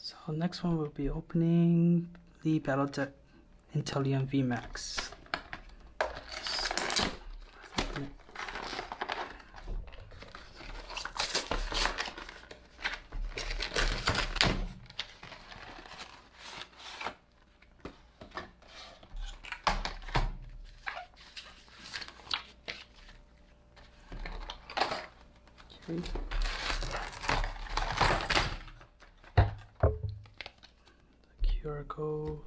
So next one will be opening the Battletech Inteleon VMAX. Okay. QR code.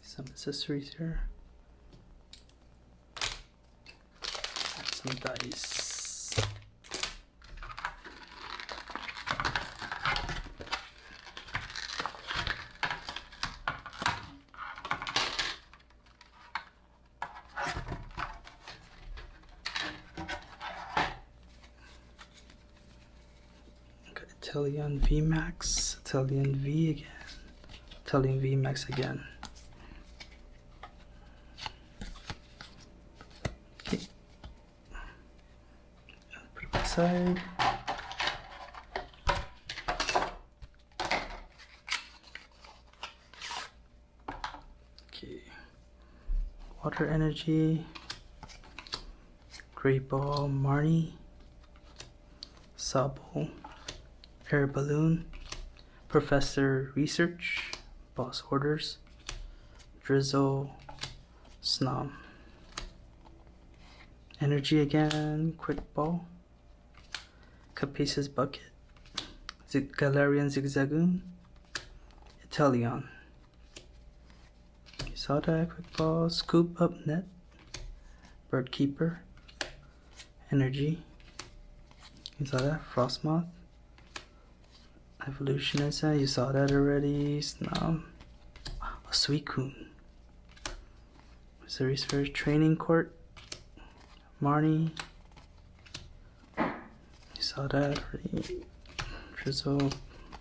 Some accessories here. And some dice. Inteleon VMAX, Inteleon V again, Inteleon VMAX again. Okay. Put it aside. Okay. Water Energy, Great Ball Marnie, Sabo, Air Balloon, Professor Research, Boss Orders, Drizzle, Snom. Energy again, Quick Ball, Capace's Bucket, Galarian Zigzagoon, Inteleon. You saw that, Quick Ball, Scoop Up Net, Bird Keeper, Energy. You saw that, Frostmoth. Evolutionist, you saw that already. Snom, a Suicune. Series First Training Court, Marnie. You saw that already. Drizzle,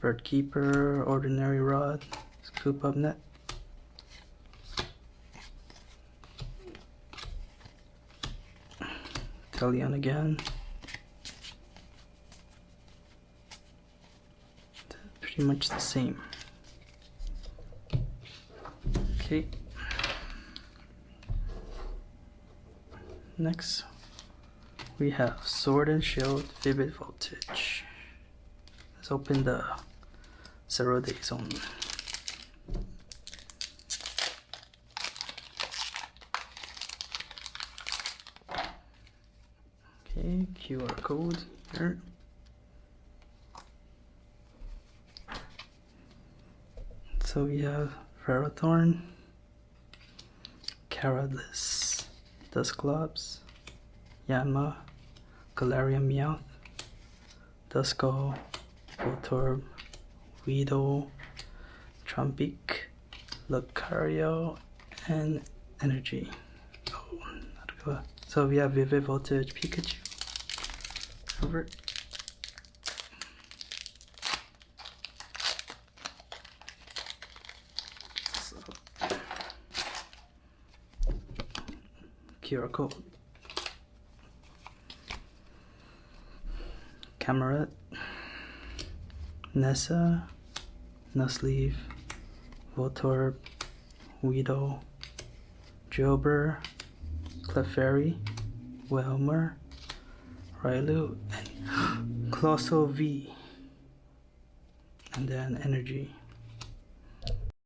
Bird Keeper, Ordinary Rod, Scoop Up Net. Inteleon again. Pretty much the same. Okay. Next, we have Sword and Shield Vivid Voltage. Let's open the 0 Day Zone. Okay, QR code here. So we have Ferrothorn, Caralis, Dusclops, Yanma, Galarian Meowth, Duskull, Voltorb, Weedle, Trumbeak, Lucario, and Energy. Oh, not good. So we have Vivid Voltage Pikachu. Over. QR code. Camerat, Nessa, Nuzleaf, Voltorb, Weedle, Jilbur, Clefairy, Whelmer, Railu, and Colossal V, and then Energy.